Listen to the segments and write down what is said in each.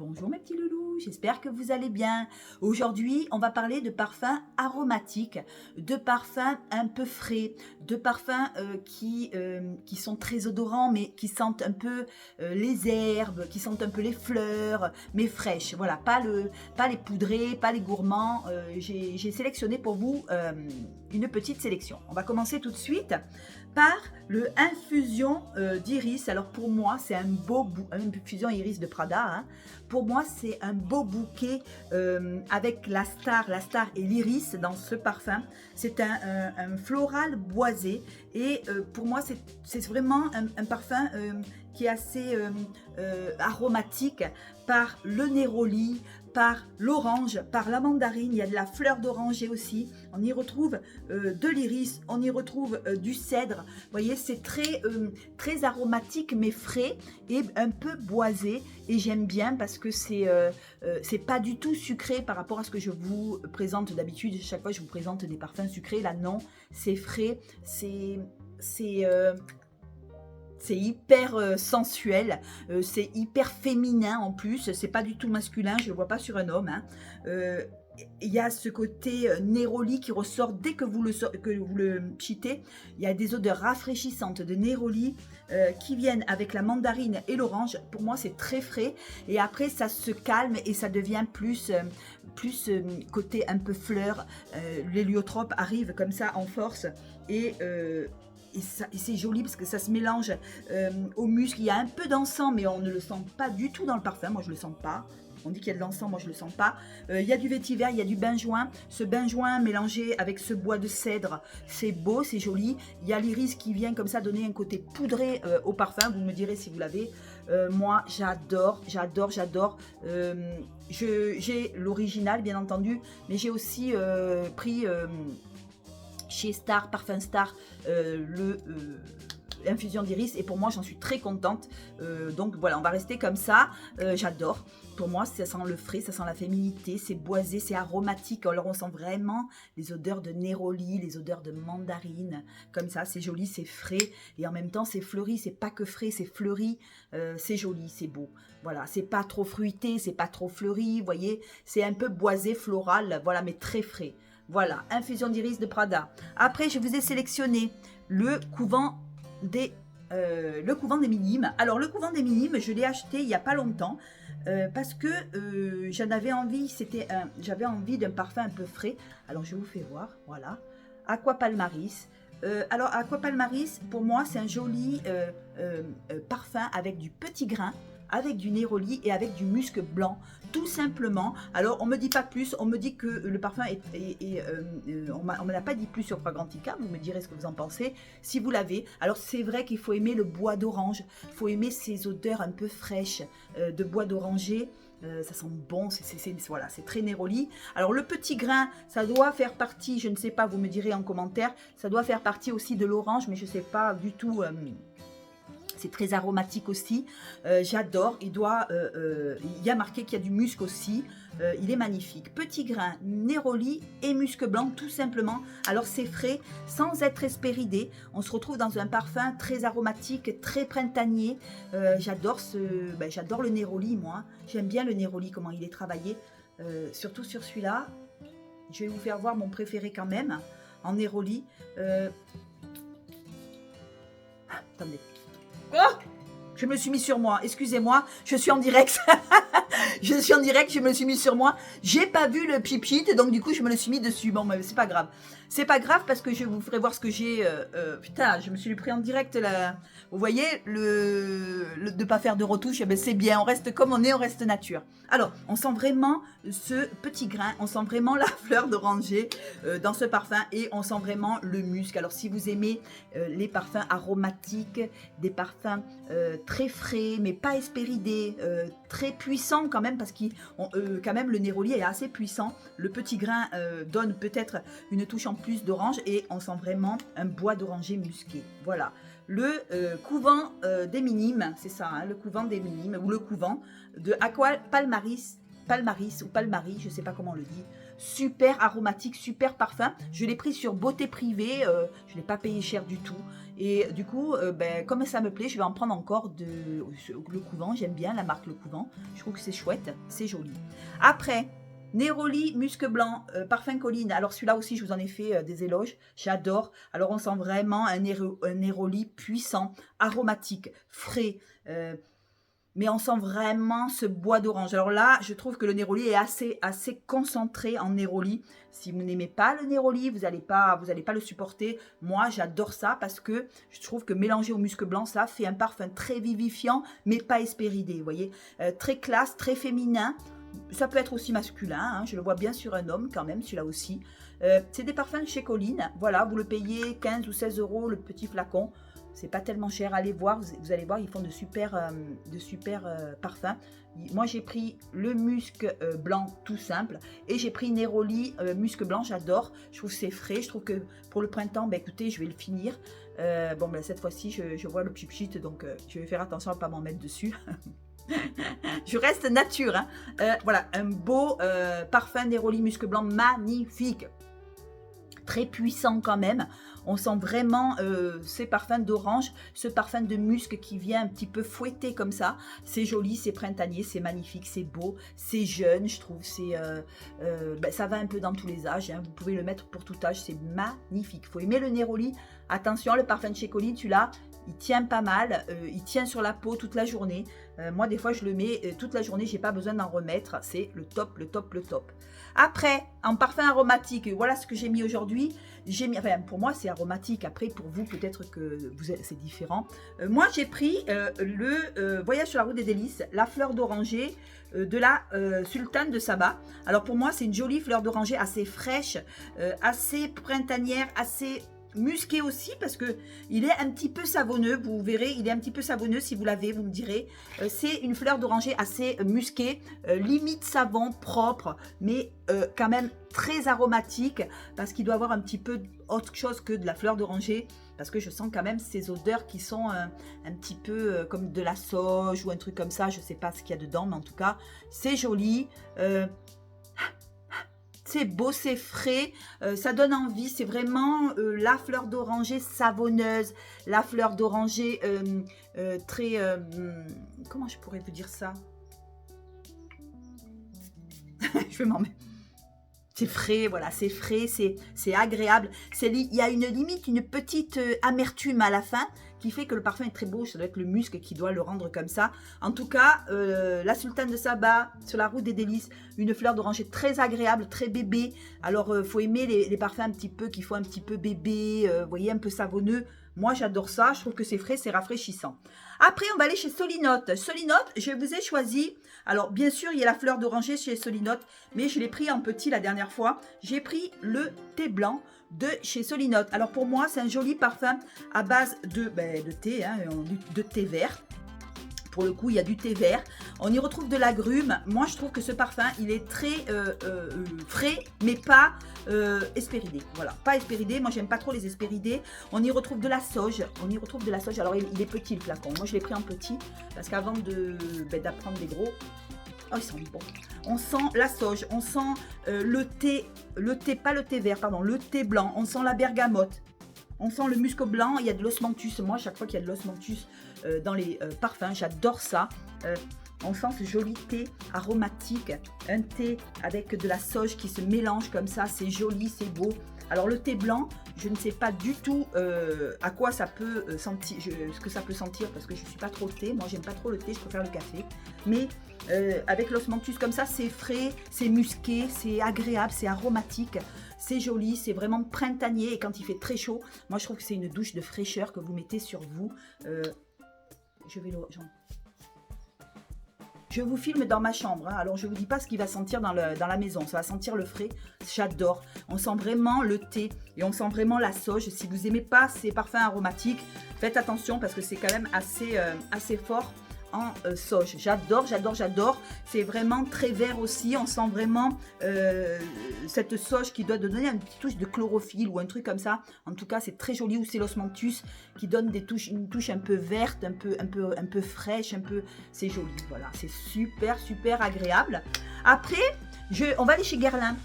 Bonjour mes petits loulous, j'espère que vous allez bien. Aujourd'hui, on va parler de parfums aromatiques, de parfums un peu frais, de parfums qui sont très odorants mais qui sentent un peu les herbes, qui sentent un peu les fleurs, mais fraîches. Voilà, pas les poudrés, pas les gourmands. J'ai sélectionné pour vous une petite sélection. On va commencer tout de suite par le Infusion d'Iris. Alors pour moi, c'est un beau Infusion Iris de Prada. Hein. Pour moi, c'est un beau bouquet avec la star et l'iris dans ce parfum. C'est un floral boisé et pour moi, c'est vraiment un parfum qui est assez aromatique par le néroli, par l'orange, par la mandarine, il y a de la fleur d'oranger aussi, on y retrouve de l'iris, on y retrouve du cèdre, vous voyez c'est très aromatique mais frais et un peu boisé et j'aime bien parce que c'est pas du tout sucré par rapport à ce que je vous présente d'habitude. Chaque fois je vous présente des parfums sucrés, là non, c'est frais, c'est hyper sensuel, c'est hyper féminin en plus, c'est pas du tout masculin, je le vois pas sur un homme. Hein. Il y a ce côté néroli qui ressort dès que vous le pchitez. Il y a des odeurs rafraîchissantes de néroli qui viennent avec la mandarine et l'orange. Pour moi, c'est très frais. Et après, ça se calme et ça devient plus côté un peu fleur. L'héliotrope arrive comme ça en force et c'est joli parce que ça se mélange au musc. Il y a un peu d'encens, mais on ne le sent pas du tout dans le parfum. Moi, je ne le sens pas. On dit qu'il y a de l'encens, moi je ne le sens pas. Il y a du vétiver, il y a du benjoin. Ce benjoin mélangé avec ce bois de cèdre, c'est beau, c'est joli. Il y a l'iris qui vient comme ça donner un côté poudré au parfum. Vous me direz si vous l'avez. Moi, j'adore. J'ai l'original, bien entendu, mais j'ai aussi pris chez Star, Parfum Star, Infusion d'Iris et pour moi j'en suis très contente, donc voilà, on va rester comme ça. J'adore, pour moi ça sent le frais, ça sent la féminité, c'est boisé, c'est aromatique. Alors on sent vraiment les odeurs de néroli, les odeurs de mandarine, comme ça, c'est joli, c'est frais et en même temps c'est fleuri, c'est pas que frais, c'est fleuri, c'est joli, c'est beau. Voilà, c'est pas trop fruité, c'est pas trop fleuri, vous voyez, c'est un peu boisé, floral, voilà, mais très frais. Voilà, Infusion d'Iris de Prada. Après, je vous ai sélectionné le couvent des Minimes. Alors, le couvent des Minimes, je l'ai acheté il n'y a pas longtemps parce que j'en avais envie. J'avais envie d'un parfum un peu frais. Alors, je vous fais voir. Voilà, Aqua Palmaris. Alors, Aqua Palmaris, pour moi, c'est un joli parfum avec du petit grain, avec du néroli et avec du musc blanc, tout simplement. Alors, on ne me dit pas plus, on me dit que le parfum on ne me l'a pas dit plus sur Fragrantica, vous me direz ce que vous en pensez, si vous l'avez. Alors, c'est vrai qu'il faut aimer le bois d'orange, il faut aimer ces odeurs un peu fraîches de bois d'oranger. Ça sent bon, voilà, c'est très néroli. Alors le petit grain, ça doit faire partie, je ne sais pas, vous me direz en commentaire, ça doit faire partie aussi de l'orange, mais je ne sais pas du tout. C'est très aromatique aussi, j'adore, il y a marqué qu'il y a du musc aussi, il est magnifique. Petit grain, néroli et musc blanc tout simplement. Alors c'est frais, sans être hespéridé, on se retrouve dans un parfum très aromatique, très printanier. J'adore le néroli moi, j'aime bien le néroli, comment il est travaillé, surtout sur celui-là. Je vais vous faire voir mon préféré quand même, en néroli. Attendez. Oh, je me suis mis sur moi, excusez-moi, je suis en direct. Je suis en direct, je me suis mis sur moi. J'ai pas vu le pipit, donc du coup je me le suis mis dessus. Bon, mais c'est pas grave. C'est pas grave parce que je vous ferai voir ce que j'ai. Putain, je me suis pris en direct là. Vous voyez, de pas faire de retouche, eh ben, c'est bien. On reste comme on est, on reste nature. Alors, on sent vraiment ce petit grain, on sent vraiment la fleur d'oranger dans ce parfum et on sent vraiment le musc. Alors, si vous aimez les parfums aromatiques, des parfums très frais, mais pas hespéridés, très puissants quand même, parce que quand même le néroli est assez puissant. Le petit grain donne peut-être une touche en plus d'orange et on sent vraiment un bois d'oranger musqué. Voilà, le couvent des Minimes, c'est ça, hein, le couvent des Minimes ou le couvent de Aqua Palmaris ou Palmaris, je ne sais pas comment on le dit. super aromatique, super parfum. Je l'ai pris sur Beauté Privée, je ne l'ai pas payé cher du tout. Et du coup, ben, comme ça me plaît, je vais en prendre encore de Le Couvent. J'aime bien la marque Le Couvent. Je trouve que c'est chouette, c'est joli. Après, Neroli Musc Blanc, parfum colline. Alors celui-là aussi, je vous en ai fait des éloges. J'adore. Alors on sent vraiment un Neroli puissant, aromatique, frais. Mais on sent vraiment ce bois d'orange. Alors là, je trouve que le Neroli est assez concentré en Neroli. Si vous n'aimez pas le Neroli, vous n'allez pas le supporter. Moi, j'adore ça parce que je trouve que mélangé au musc blanc, ça fait un parfum très vivifiant, mais pas hespéridé, vous voyez. Très classe, très féminin. Ça peut être aussi masculin, hein, je le vois bien sur un homme quand même, celui-là aussi. C'est des parfums chez Colline. Voilà, vous le payez 15 ou 16 € le petit flacon. C'est pas tellement cher, allez voir, vous allez voir, ils font de super parfums. Moi j'ai pris le musc blanc tout simple et j'ai pris Neroli musc blanc, j'adore. Je trouve que c'est frais, je trouve que pour le printemps, ben, écoutez, je vais le finir. Bon, ben, cette fois-ci, je vois le pchit, donc je vais faire attention à ne pas m'en mettre dessus. Je reste nature, hein. Voilà, un beau parfum Neroli musc blanc magnifique. Très puissant quand même. On sent vraiment ces parfums d'orange, ce parfum de musc qui vient un petit peu fouetter comme ça. C'est joli, c'est printanier, c'est magnifique, c'est beau, c'est jeune, je trouve. Ben, ça va un peu dans tous les âges, hein. Vous pouvez le mettre pour tout âge, c'est magnifique. Il faut aimer le Neroli. Attention, le parfum de chez Colline, celui-là, il tient pas mal, il tient sur la peau toute la journée. Moi, des fois, je le mets toute la journée, j'ai pas besoin d'en remettre. C'est le top, le top, le top. Après, en parfum aromatique, voilà ce que j'ai mis aujourd'hui. Enfin, pour moi, c'est aromatique. Après, pour vous, peut-être que c'est différent. Moi, j'ai pris le Voyage sur la route des délices, la fleur d'oranger de la Sultane de Saba. Alors, pour moi, c'est une jolie fleur d'oranger assez fraîche, assez printanière, assez musqué aussi parce que il est un petit peu savonneux, vous verrez, il est un petit peu savonneux si vous l'avez, vous me direz. C'est une fleur d'oranger assez musquée, limite savon, propre, mais quand même très aromatique parce qu'il doit avoir un petit peu autre chose que de la fleur d'oranger parce que je sens quand même ces odeurs qui sont un petit peu comme de la sauge ou un truc comme ça, je sais pas ce qu'il y a dedans, mais en tout cas, c'est joli. C'est beau, c'est frais, ça donne envie, c'est vraiment la fleur d'oranger savonneuse, la fleur d'oranger très... comment je pourrais vous dire ça? Je vais m'en mettre. C'est frais, voilà, c'est frais, c'est agréable. Il y a une limite, une petite amertume à la fin qui fait que le parfum est très beau. Ça doit être le musc qui doit le rendre comme ça. En tout cas, la Sultane de Saba, sur la route des délices, une fleur d'oranger très agréable, très bébé. Alors, faut aimer les parfums un petit peu, qui font un petit peu bébé, vous voyez, un peu savonneux. Moi, j'adore ça. Je trouve que c'est frais, c'est rafraîchissant. Après, on va aller chez Solinote. Solinote, je vous ai choisi. Alors, bien sûr, il y a la fleur d'oranger chez Solinote, mais je l'ai pris en petit la dernière fois. J'ai pris le thé blanc de chez Solinote. Alors, pour moi, c'est un joli parfum à base de thé, hein, de thé vert. Pour le coup, il y a du thé vert. On y retrouve de l'agrumes. Moi, je trouve que ce parfum, il est très frais, mais pas hespéridé. Voilà, pas hespéridé. Moi, j'aime pas trop les hespéridés. On y retrouve de la sauge. Alors, il est petit, le flacon. Moi, je l'ai pris en petit parce qu'avant d'apprendre des gros... Oh, ils sont bons. On sent la sauge. On sent le thé, pas le thé vert, pardon, le thé blanc. On sent la bergamote. On sent le musc blanc, il y a de l'osmanthus. Moi, chaque fois qu'il y a de l'osmanthus dans les parfums, j'adore ça. On sent ce joli thé aromatique, un thé avec de la sauge qui se mélange comme ça. C'est joli, c'est beau. Alors, le thé blanc, je ne sais pas du tout à quoi ça peut sentir, ce que ça peut sentir, parce que je ne suis pas trop thé. Moi, j'aime pas trop le thé, je préfère le café. Mais avec l'osmanthus comme ça, c'est frais, c'est musqué, c'est agréable, c'est aromatique. C'est joli, c'est vraiment printanier et quand il fait très chaud, moi je trouve que c'est une douche de fraîcheur que vous mettez sur vous. Je vous filme dans ma chambre, hein. Alors je ne vous dis pas ce qu'il va sentir dans la maison, ça va sentir le frais, j'adore. On sent vraiment le thé et on sent vraiment la sauge. Si vous n'aimez pas ces parfums aromatiques, faites attention parce que c'est quand même assez fort en sauge. J'adore, j'adore, j'adore. C'est vraiment très vert aussi. On sent vraiment cette sauge qui doit donner une petite touche de chlorophylle ou un truc comme ça. En tout cas, c'est très joli. Ou c'est l'osmanthus qui donne une touche un peu verte, un peu fraîche, c'est joli. Voilà, c'est super, super agréable. Après, on va aller chez Guerlain.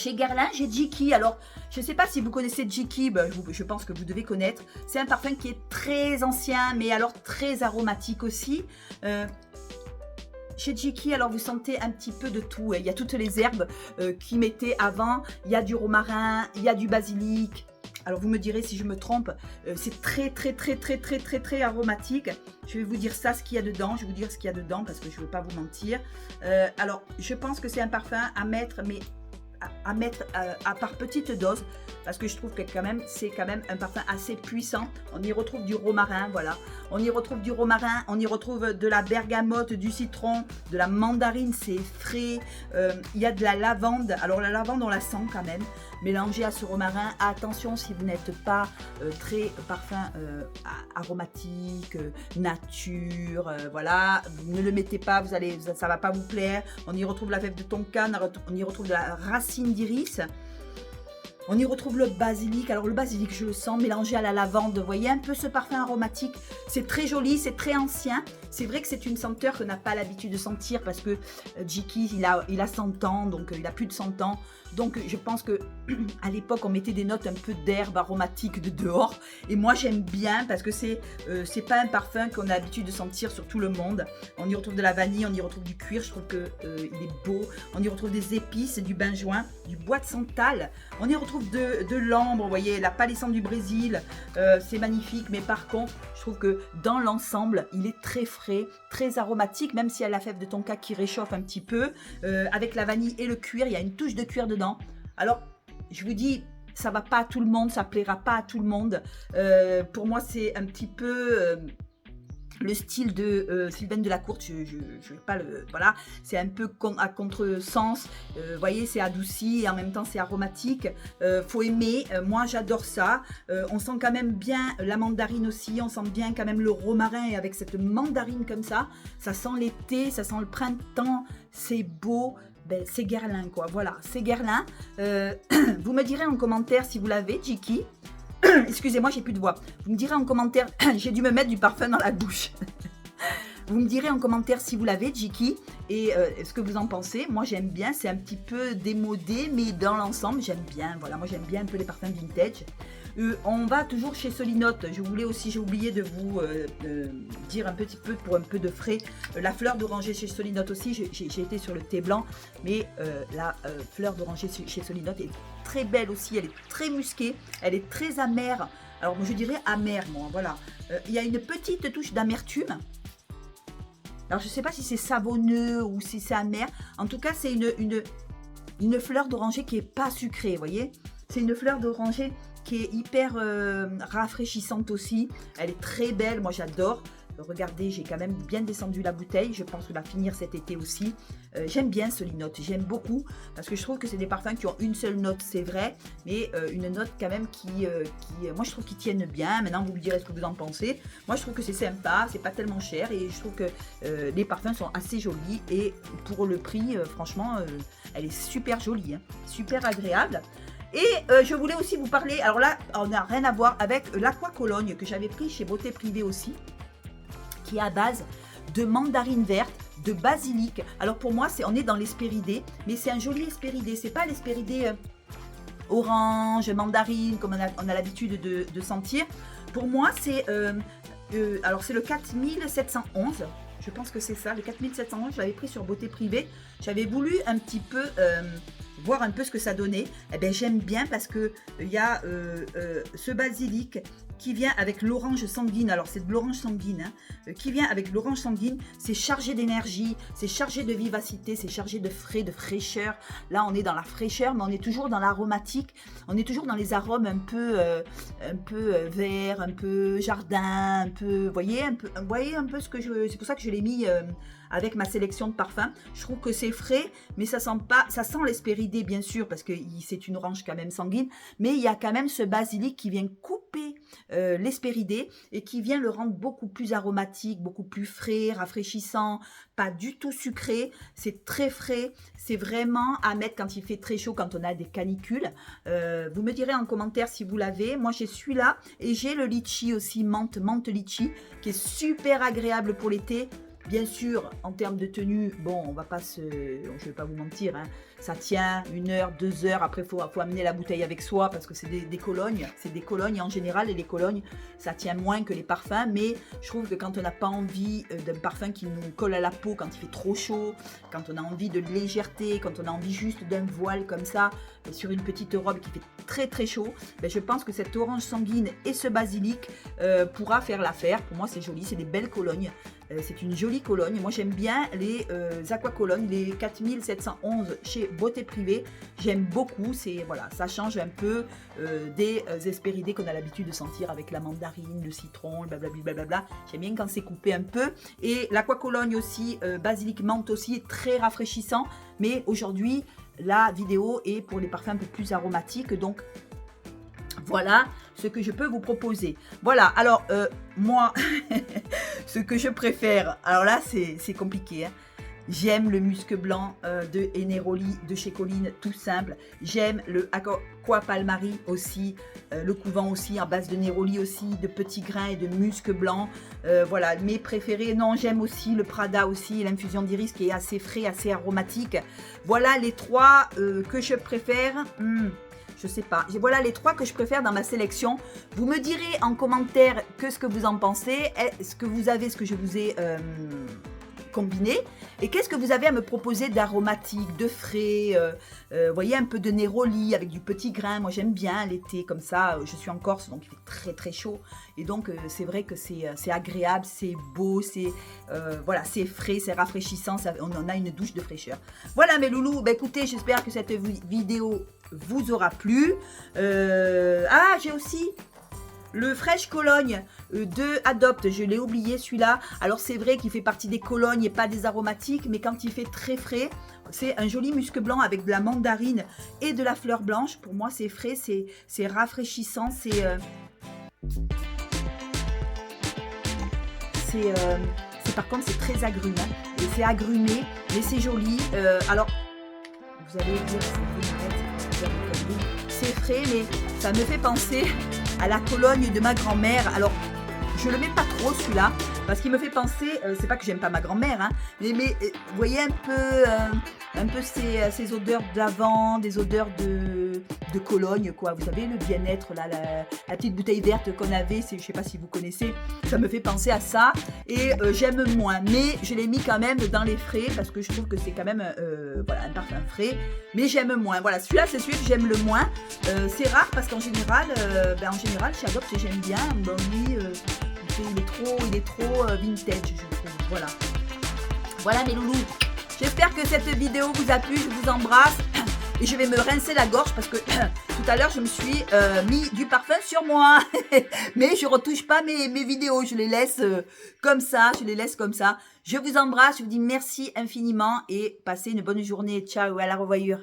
Chez Guerlain, j'ai Jiki. Alors, je ne sais pas si vous connaissez Jiki, ben, je pense que vous devez connaître. C'est un parfum qui est très ancien, mais alors très aromatique aussi. Chez Jiki, alors vous sentez un petit peu de tout. Il y a toutes les herbes qu'ils mettaient avant. Il y a du romarin, il y a du basilic. Alors vous me direz si je me trompe, c'est très aromatique. Je vais vous dire ça, ce qu'il y a dedans. Je vais vous dire ce qu'il y a dedans parce que je ne veux pas vous mentir. Alors, je pense que c'est un parfum à mettre, mais à mettre par petite dose, parce que je trouve que c'est quand même un parfum assez puissant. On y retrouve du romarin, voilà. On y retrouve du romarin, on y retrouve de la bergamote, du citron, de la mandarine, c'est frais. Il y a de la lavande. Alors la lavande, on la sent quand même, mélangée à ce romarin. Attention si vous n'êtes pas très parfum aromatique, nature, voilà. Ne le mettez pas, ça va pas vous plaire. On y retrouve la fève de tonka, on y retrouve de la racine d'iris. On y retrouve le basilic. Alors le basilic, je le sens mélangé à la lavande. Vous voyez un peu ce parfum aromatique. C'est très joli, c'est très ancien. C'est vrai que c'est une senteur qu'on n'a pas l'habitude de sentir parce que Jiki, il a 100 ans, donc il a plus de 100 ans. Donc je pense que à l'époque, on mettait des notes un peu d'herbe aromatique de dehors. Et moi, j'aime bien parce que c'est pas un parfum qu'on a l'habitude de sentir sur tout le monde. On y retrouve de la vanille, on y retrouve du cuir. Je trouve qu'il est beau. On y retrouve des épices, du benjoin, du bois de santal. On y retrouve de l'ambre, vous voyez, la palissandre du Brésil. C'est magnifique. Mais par contre, je trouve que dans l'ensemble, il est très frais, très aromatique, même s'il y a la fève de tonka qui réchauffe un petit peu. Avec la vanille et le cuir, il y a une touche de cuir dedans. Alors, je vous dis, ça va pas à tout le monde, ça plaira pas à tout le monde. Pour moi, c'est un petit peu le style de Sylvaine Delacourte. Je vais pas le... Voilà, c'est un peu à contresens. Vous voyez, c'est adouci et en même temps, c'est aromatique. Faut aimer. Moi, j'adore ça. On sent quand même bien la mandarine aussi. On sent bien quand même le romarin et avec cette mandarine comme ça. Ça sent l'été, ça sent le printemps. C'est beau. Ben, c'est Guerlain, quoi. Voilà, c'est Guerlain. Vous me direz en commentaire si vous l'avez, Jiki. Excusez-moi, j'ai plus de voix. Vous me direz en commentaire, j'ai dû me mettre du parfum dans la bouche. Vous me direz en commentaire si vous l'avez, Jiki, et ce que vous en pensez. Moi, j'aime bien, c'est un petit peu démodé, mais dans l'ensemble, j'aime bien. Voilà, moi, j'aime bien un peu les parfums vintage. On va toujours chez Solinote. J'ai oublié de vous dire un petit peu, pour un peu de frais, la fleur d'oranger chez Solinote aussi. J'ai été sur le thé blanc, mais la fleur d'oranger chez Solinote est très belle aussi. Elle est très musquée, elle est très amère. Alors, moi, je dirais amère, moi, voilà. Il y a une petite touche d'amertume. Alors, je ne sais pas si c'est savonneux ou si c'est amer. En tout cas, c'est une fleur d'oranger qui n'est pas sucrée, vous voyez. C'est une fleur d'oranger qui est hyper rafraîchissante aussi. Elle est très belle, moi j'adore. Regardez, j'ai quand même bien descendu la bouteille. Je pense que va finir cet été aussi. J'aime bien Solinote, j'aime beaucoup. Parce que je trouve que c'est des parfums qui ont une seule note, c'est vrai. Mais une note quand même qui moi je trouve qu'ils tiennent bien. Maintenant vous me direz ce que vous en pensez. Moi je trouve que c'est sympa, c'est pas tellement cher. Et je trouve que les parfums sont assez jolis. Et pour le prix, franchement, elle est super jolie, hein, super agréable. Et je voulais aussi vous parler, alors là, on n'a rien à voir avec l'Aqua Cologne que j'avais pris chez Beauté Privée aussi, qui est à base de mandarine verte, de basilic. Alors pour moi, on est dans l'hespéridé, mais c'est un joli hespéridé. C'est pas l'hespéridé orange, mandarine, comme on a l'habitude de sentir. Pour moi, c'est alors c'est le 4711. Je pense que c'est ça, le 4711. Je l'avais pris sur Beauté Privée. J'avais voulu un petit peu voir un peu ce que ça donnait. Eh bien, j'aime bien parce que il y a ce basilic qui vient avec l'orange sanguine. Alors, c'est de l'orange sanguine, hein, qui vient avec l'orange sanguine. C'est chargé d'énergie, c'est chargé de vivacité, c'est chargé de frais, de fraîcheur. Là, on est dans la fraîcheur, mais on est toujours dans l'aromatique. On est toujours dans les arômes un peu vert, un peu jardin, un peu, voyez un peu ce que c'est pour ça que je l'ai mis avec ma sélection de parfums. Je trouve que c'est frais, mais ça sent pas, ça sent l'hespéridé bien sûr parce que c'est une orange quand même sanguine, mais il y a quand même ce basilic qui vient couper l'hespéridé et qui vient le rendre beaucoup plus aromatique, beaucoup plus frais, rafraîchissant, pas du tout sucré. C'est très frais, c'est vraiment à mettre quand il fait très chaud, quand on a des canicules. Vous me direz en commentaire si vous l'avez. Moi j'ai celui-là et j'ai le litchi aussi, menthe litchi, qui est super agréable pour l'été. Bien sûr, en termes de tenue, bon, on va pas se, je vais pas vous mentir, hein, ça tient 1 heure, 2 heures. Après, faut amener la bouteille avec soi parce que c'est des colognes. C'est des colognes en général et les colognes, ça tient moins que les parfums. Mais je trouve que quand on n'a pas envie d'un parfum qui nous colle à la peau, quand il fait trop chaud, quand on a envie de légèreté, quand on a envie juste d'un voile comme ça, sur une petite robe qui fait très très chaud, ben, je pense que cette orange sanguine et ce basilic pourra faire l'affaire. Pour moi, c'est joli, c'est des belles colognes. C'est une jolie cologne. Moi, j'aime bien les aquacolognes, les 4711 chez Beauté Privée. J'aime beaucoup. C'est voilà, ça change un peu des Hespéridés qu'on a l'habitude de sentir avec la mandarine, le citron, blablabla. J'aime bien quand c'est coupé un peu. Et l'aquacologne aussi, basilic menthe aussi, est très rafraîchissant. Mais aujourd'hui, la vidéo est pour les parfums un peu plus aromatiques. Donc, voilà ce que je peux vous proposer. Voilà, alors moi, ce que je préfère, alors là c'est compliqué, hein. J'aime le musc blanc de Eneroli de chez Colline, tout simple. J'aime le Aqua Palmari aussi, le couvent aussi, en base de Neroli aussi, de petits grains et de musc blanc. Voilà, mes préférés. Non, j'aime aussi le Prada aussi, l'infusion d'iris qui est assez frais, assez aromatique. Voilà les 3 que je préfère. Je sais pas. Voilà les 3 que je préfère dans ma sélection. Vous me direz en commentaire ce que vous en pensez. Est-ce que vous avez ce que je vous ai combiné? Et qu'est-ce que vous avez à me proposer d'aromatique, de frais, vous voyez, un peu de Neroli avec du petit grain. Moi, j'aime bien l'été comme ça. Je suis en Corse, donc il fait très très chaud. Et donc, c'est vrai que c'est agréable, c'est beau, c'est voilà, c'est frais, c'est rafraîchissant. On en a une douche de fraîcheur. Voilà mes loulous. Bah, écoutez, j'espère que cette vidéo vous aura plu. Ah, j'ai aussi le Fresh Cologne de Adopt, je l'ai oublié celui-là. Alors c'est vrai qu'il fait partie des colognes et pas des aromatiques, mais quand il fait très frais, c'est un joli musc blanc avec de la mandarine et de la fleur blanche. Pour moi c'est frais, c'est rafraîchissant, c'est par contre c'est très agrume, hein, et c'est agrumé, mais c'est joli. Alors vous allez dire c'est frais, mais ça me fait penser à la Cologne de ma grand-mère. Alors, je le mets pas trop celui-là, parce qu'il me fait penser, c'est pas que j'aime pas ma grand-mère, hein, mais vous voyez un peu ces odeurs d'avant, des odeurs de Cologne, quoi. Vous savez, le bien-être, là, la petite bouteille verte qu'on avait, je sais pas si vous connaissez, ça me fait penser à ça, et j'aime moins, mais je l'ai mis quand même dans les frais, parce que je trouve que c'est quand même voilà, un parfum frais, mais j'aime moins. Voilà, celui-là, c'est celui que j'aime le moins. C'est rare, parce qu'en général, chez Adopt, j'aime bien. Bon, lui, il est trop vintage, je trouve. Voilà. Voilà mes loulous. J'espère que cette vidéo vous a plu. Je vous embrasse. Et je vais me rincer la gorge parce que tout à l'heure, je me suis mis du parfum sur moi. Mais je retouche pas mes vidéos. Je les laisse comme ça. Je vous embrasse. Je vous dis merci infiniment et passez une bonne journée. Ciao, à la revoyure.